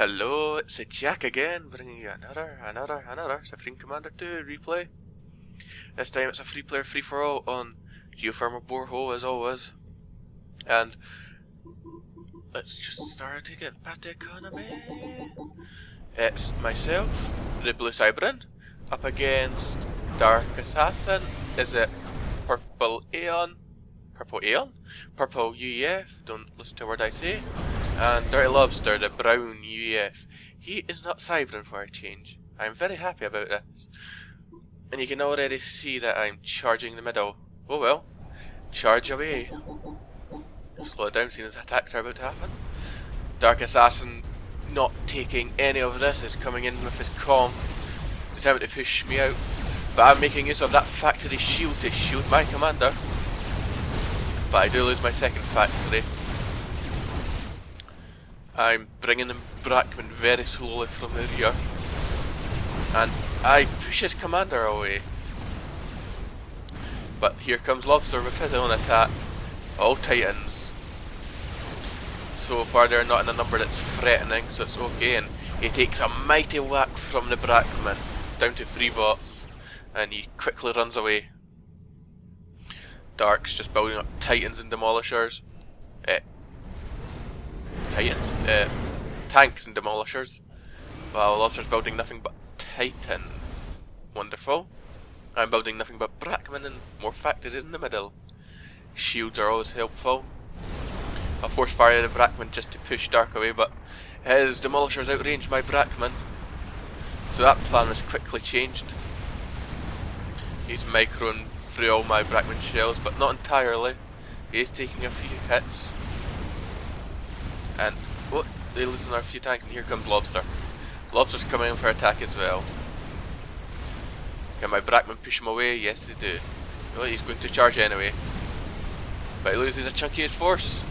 Hello, it's Jack again, bringing you another Supreme Commander 2 replay. This time it's a free player free-for-all on geothermal borehole as always. And let's just start to get back to economy. It's myself, the Blue Cybran, up against Dark Assassin. Is it Purple Aeon? Purple Aeon? Purple UEF, don't listen to a word I say. And Dirty Lobster, the brown UEF. He is not Cybran for a change. I am very happy about this. And you can already see that I'm charging the middle. Oh well, charge away. Slow it down, seeing as attacks are about to happen. Dark Assassin, not taking any of this, is coming in with his calm, determined to push me out. But I'm making use of that factory shield to shield my commander. But I do lose my second factory. I'm bringing in Brackman very slowly from the rear, and I push his commander away. But here comes Lobster with his own attack. All Titans. So far they're not in a number that's threatening, so it's okay, and he takes a mighty whack from the Brackman down to 3 bots, and he quickly runs away. Dark's just building up Titans and Demolishers. Tanks and Demolishers, while Lobster's building nothing but Titans. Wonderful. I'm building nothing but Brackman and more factories in the middle. Shields are always helpful. I'll force fire the Brackman just to push Dark away, but his Demolishers outrange my Brackman, so that plan was quickly changed. He's microing through all my Brackman shells, but not entirely. He is taking a few hits. And oh, they lose another few tanks, and here comes Lobster. Lobster's coming in for attack as well. Can my Brackman push him away? Yes, they do. Oh, he's going to charge anyway, but he loses a chunky force.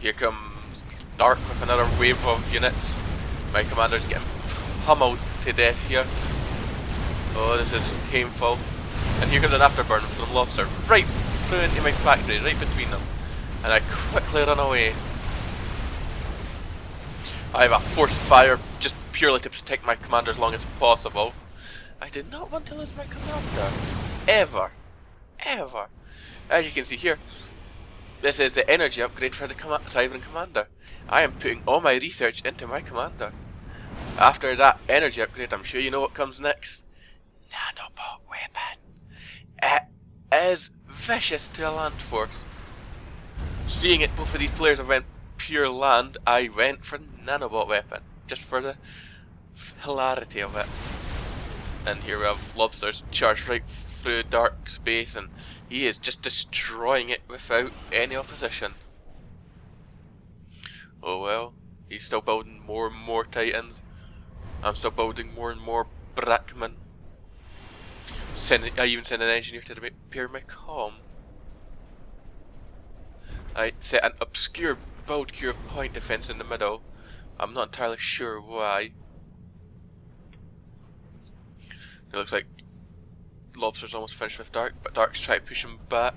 Here comes Dark with another wave of units. My commander's getting pummeled to death here. Oh, this is painful. And here comes an afterburn from Lobster, right through into my factory, right between them. And I quickly run away. I have a forced fire just purely to protect my commander as long as possible. I did not want to lose my commander. Ever. Ever. As you can see here, this is the energy upgrade for the Cybran commander. I am putting all my research into my commander. After that energy upgrade, I'm sure you know what comes next. Nanobot weapon. It is vicious to a land force. Seeing it, both of these players have went pure land, I went for nanobot weapon, just for the hilarity of it. And here we have Lobster's charged right through Dark space, and he is just destroying it without any opposition. Oh well, he's still building more and more Titans. I'm still building more and more Brackman. I even sent an engineer to repair my comm. I set an obscure build queue of point defense in the middle. I'm not entirely sure why. It looks like Lobster's almost finished with Dark, but Dark's trying to push him back.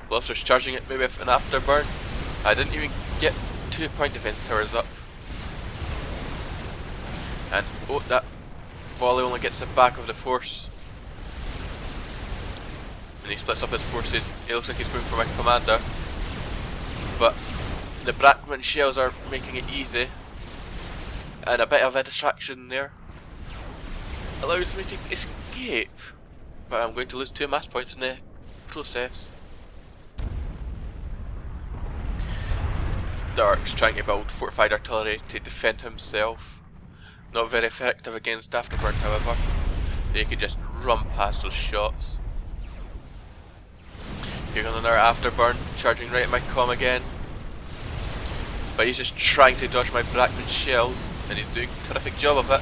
Lobster's charging it maybe with an afterburn. I didn't even get 2 point defense towers up. And oh, that volley only gets the back of the force. And he splits up his forces. It looks like he's going for my commander. But the Brackman shells are making it easy, and a bit of a distraction there allows me to escape, but I'm going to lose 2 mass points in the process. Dark's trying to build fortified artillery to defend himself. Not very effective against afterburn, however. They can just run past those shots. Here goes another afterburn, charging right at my comm again. But he's just trying to dodge my Brackman shells, and he's doing a terrific job of it.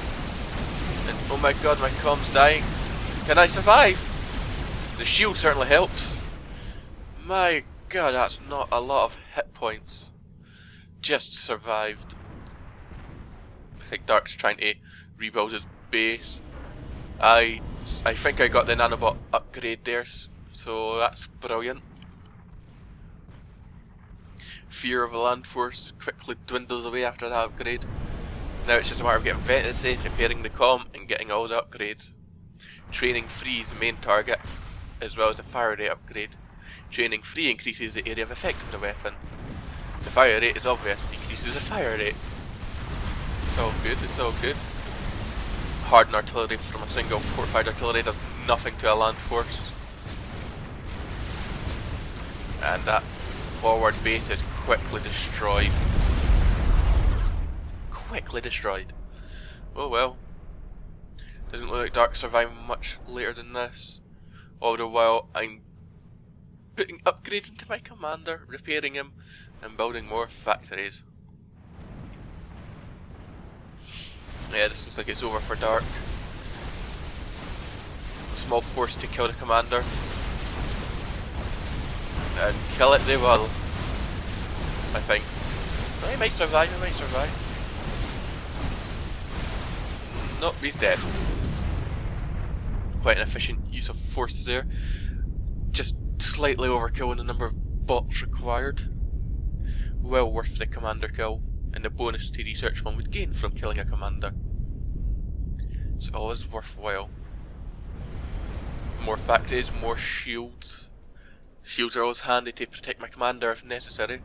And oh my god, my comm's dying. Can I survive? The shield certainly helps. My god, that's not a lot of hit points. Just survived. I think Dark's trying to rebuild his base. I think I got the nanobot upgrade there, so that's brilliant. fear of a land force quickly dwindles away after that upgrade. Now it's just a matter of getting Ventusy, repairing the comm, and getting all the upgrades. Training 3 is the main target, as well as the fire rate upgrade. Training 3 increases the area of effect of the weapon. The fire rate is obvious, increases the fire rate. It's all good, it's all good. Hardened artillery from a single fortified artillery does nothing to a land force. And that forward base is quickly destroyed. Quickly destroyed. Oh well. Doesn't look like Dark's surviving much later than this. All the while I'm putting upgrades into my commander, repairing him, and building more factories. Yeah, this looks like it's over for Dark. A small force to kill the commander. And kill it they will. I think. Well, he might survive, he might survive. Nope, he's dead. Quite an efficient use of force there. Just slightly overkill in the number of bots required. Well worth the commander kill, and the bonus to research one would gain from killing a commander. It's always worthwhile. More factories, more shields. Shields are always handy to protect my commander if necessary.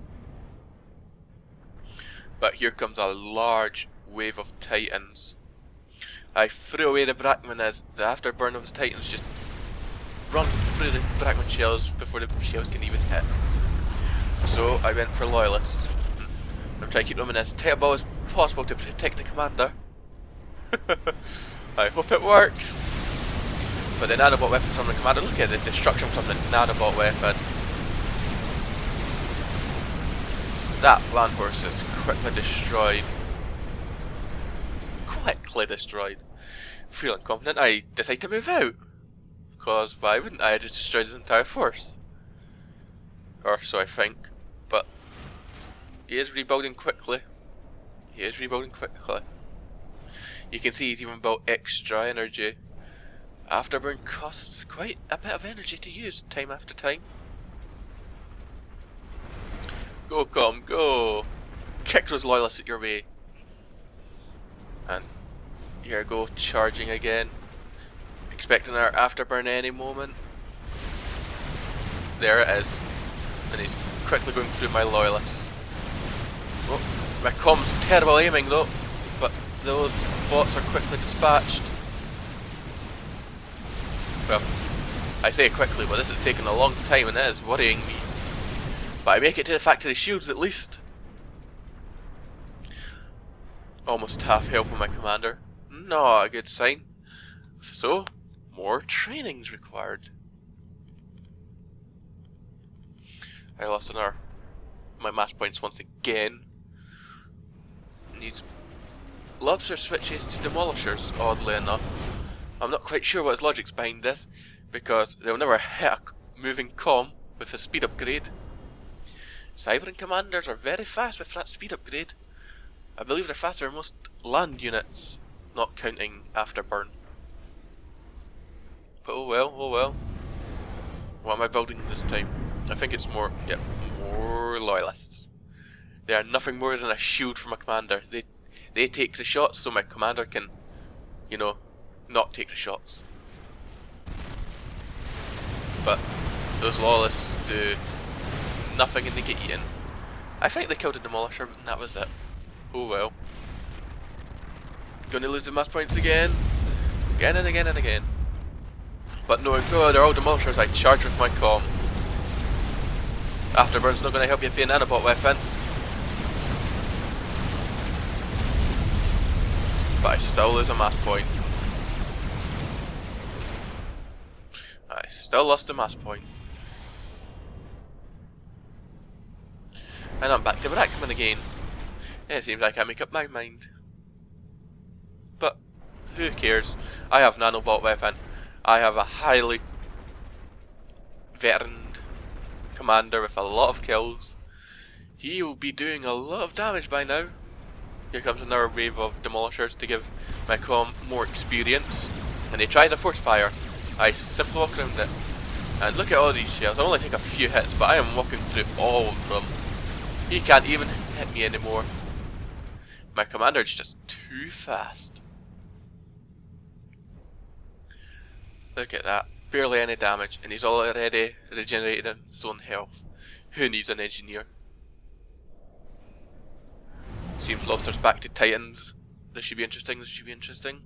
But here comes a large wave of titans. I threw away the Brackman as the afterburn of the titans just run through the Brackman shells before the shells can even hit. So I went for loyalists. I'm trying to keep them in as tight a ball as possible to protect the commander. I hope it works. But the nanobot weapons from the commander, look at the destruction from the nanobot weapon. That land force is quickly destroyed. Quickly destroyed. Feeling confident, I decide to move out. Because why wouldn't I just destroy his entire force? Or so I think. But he is rebuilding quickly. He is rebuilding quickly. You can see he's even built extra energy. Afterburn costs quite a bit of energy to use time after time. Go, come, go! Kick those loyalists at your way. And here I go, charging again. Expecting our afterburn any moment. There it is. And he's quickly going through my loyalists. Oh, my comm's terrible aiming though, but those bots are quickly dispatched. Well, I say quickly, but this is taking a long time and it is worrying me. But I make it to the factory shields at least. Almost half health on my commander. Not a good sign. So, more training's required. I lost my match points once again. Needs lobster switches to demolishers, oddly enough. I'm not quite sure what his logic's behind this, because they'll never hit a moving comm with a speed upgrade. Cybering commanders are very fast with that speed upgrade. I believe they're faster than most land units, not counting afterburn. But oh well, oh well. What am I building this time? I think it's more loyalists. They are nothing more than a shield for my commander. They take the shots so my commander can, you know, not take the shots. But those loyalists do nothing and they get eaten. I think they killed a demolisher and that was it. Oh well. Gonna lose the mass points again. Again and again and again. But knowing full well they're all demolishers, I charge with my comm. Afterburn's not gonna help you if you're a nanobot weapon. But I still lose a mass point. I still lost a mass point. And I'm back to Brackman again. It seems like I make up my mind. But who cares? I have nanobot weapon. I have a highly veteran commander with a lot of kills. He will be doing a lot of damage by now. Here comes another wave of demolishers to give my comm more experience. And he tries a force fire. I simply walk around it. And look at all these shells. I only take a few hits, but I am walking through all of them. He can't even hit me anymore. My commander's just too fast. Look at that. Barely any damage, and he's already regenerated his own health. Who needs an engineer? Seems Lobster's back to Titans. This should be interesting, this should be interesting.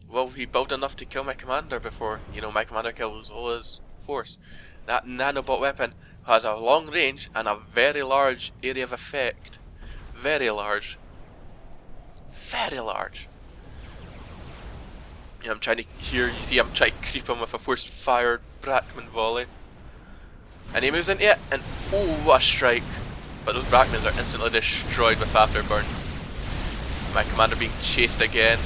Will he build enough to kill my commander before, you know, my commander kills all his force? That nanobot weapon has a long range and a very large area of effect. Very large. Very large. Yeah, I'm trying to, here you see I'm trying to creep him with a force fired Brackman volley. And he moves into it, and oh, what a strike. But those Brackmans are instantly destroyed with afterburn. My commander being chased again.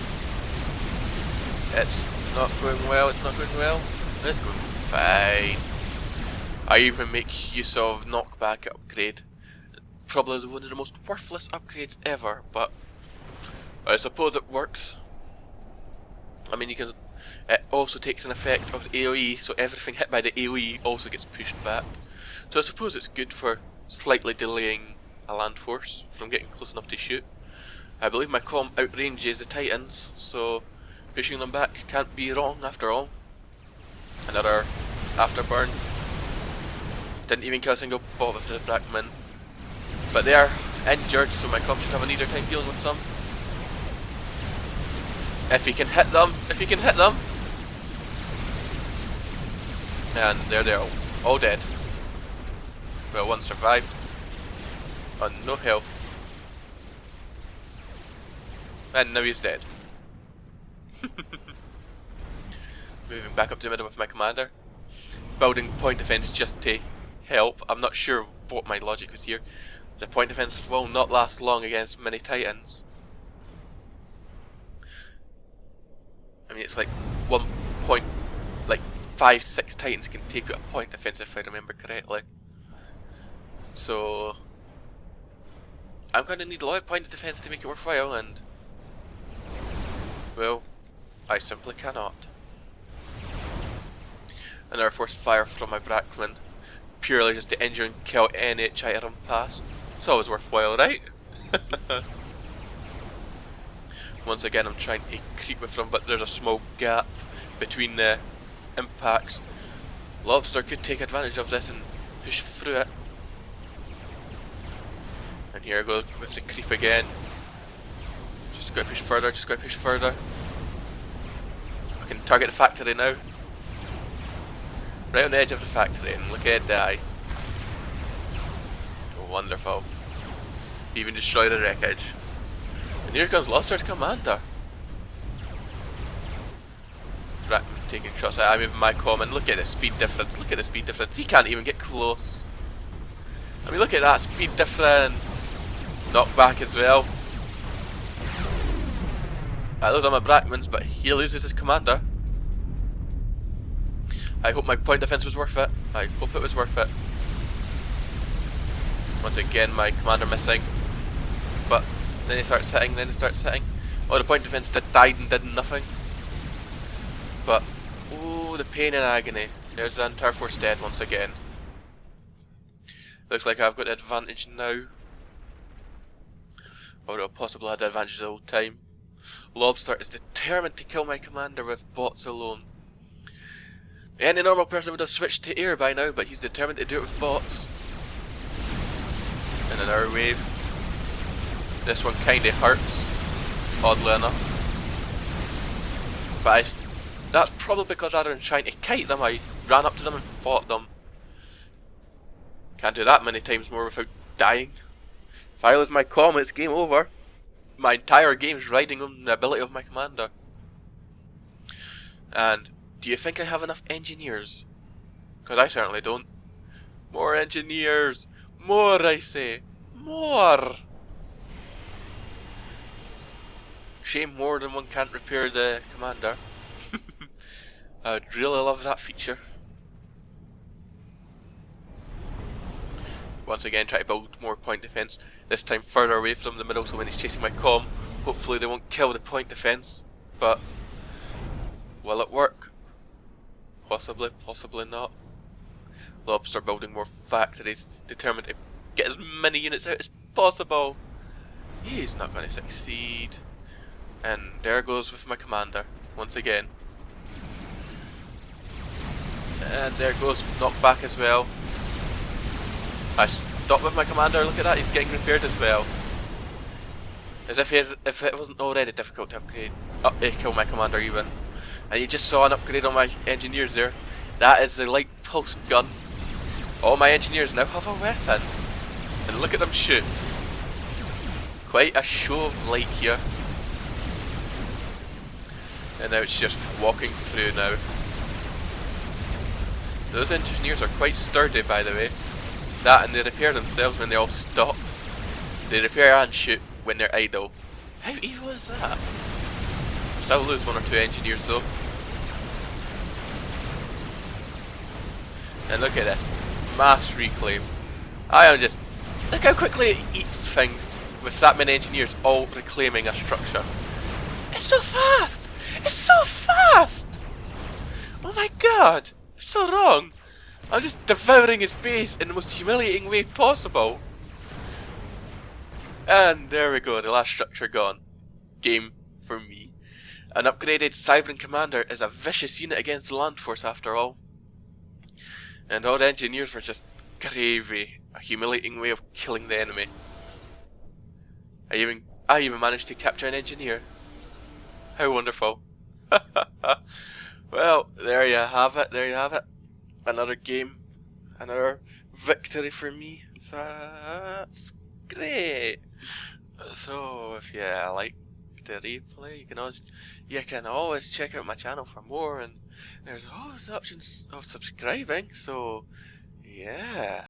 It's not going well, it's not going well. It's going fine. I even make use of knockback upgrade. Probably one of the most worthless upgrades ever, but I suppose it works. I mean, you can. It also takes an effect of the AoE, so everything hit by the AoE also gets pushed back. So I suppose it's good for slightly delaying a land force from getting close enough to shoot. I believe my comm outranges the Titans, so pushing them back can't be wrong after all. Another afterburn. Didn't even kill a single bot with the Brackman. But they are injured, so my comm should have an easier time dealing with them. If he can hit them, and there they're all dead. Well, one survived. On no health. And now he's dead. Moving back up to the middle with my commander. Building point defense just to help. I'm not sure what my logic was here. The point defense will not last long against many Titans. I mean, it's like 5-6 Titans can take out a point defense if I remember correctly. So I'm going to need a lot of point defense to make it worthwhile, and well, I simply cannot. Another forced fire from my Brackman, purely just to injure and kill any try to run past. It's always worthwhile, right? Once again, I'm trying to creep with them, but there's a small gap between the impacts. Lobster could take advantage of this and push through it. And here I go with the creep again. Just gotta push further, just gotta push further. I can target the factory now. Right on the edge of the factory, and look at it die. Oh, wonderful. Even destroy the wreckage. And here comes Lobster's commander. Right, taking shots at him with my comm, and look at the speed difference, look at the speed difference. He can't even get close. I mean, look at that speed difference. Knockback as well. Those are my Brackmans, but he loses his commander. I hope my point defense was worth it. I hope it was worth it. Once again, my commander missing. But then he starts hitting, Oh, the point defense died and did nothing. But, oh, the pain and agony. There's the entire force dead once again. Looks like I've got the advantage now. Or I'll possibly have the advantage the whole time. Lobster is determined to kill my commander with bots alone. Any normal person would have switched to air by now, but he's determined to do it with bots. And another wave. This one kinda hurts, oddly enough. But that's probably because rather than trying to kite them, I ran up to them and fought them. Can't do that many times more without dying. If I lose my comm, it's game over. My entire game's riding on the ability of my commander. And do you think I have enough engineers? Because I certainly don't. More engineers! More, I say! More! Shame more than one can't repair the commander. I would really love that feature. Once again, try to build more point defense. This time further away from the middle, so when he's chasing my comm, hopefully they won't kill the point defense. But will it work? Possibly, possibly not. Lobster building more factories, determined to get as many units out as possible. He's not going to succeed. And there goes with my commander, once again. And there goes knockback as well. I stopped with my commander, look at that, he's getting repaired as well. As if it wasn't already difficult to upgrade, kill my commander even. And you just saw an upgrade on my engineers there. That is the light pulse gun. All my engineers now have a weapon. And look at them shoot. Quite a show of light here. And now it's just walking through now. Those engineers are quite sturdy, by the way. That, and they repair themselves when they all stop. They repair and shoot when they're idle. How evil is that? Still lose one or two engineers though. And look at this. Mass reclaim. I am just... Look how quickly it eats things with that many engineers all reclaiming a structure. It's so fast! It's so fast! Oh my god! It's so wrong! I'm just devouring his base in the most humiliating way possible. And there we go, the last structure gone. Game for me. An upgraded Cybran Commander is a vicious unit against the land force after all. And all the engineers were just gravy, a humiliating way of killing the enemy. I even managed to capture an engineer. How wonderful. Well, there you have it, Another game, another victory for me. So that's great. So if you like the replay, you can always check out my channel for more, and there's always options of subscribing. So yeah.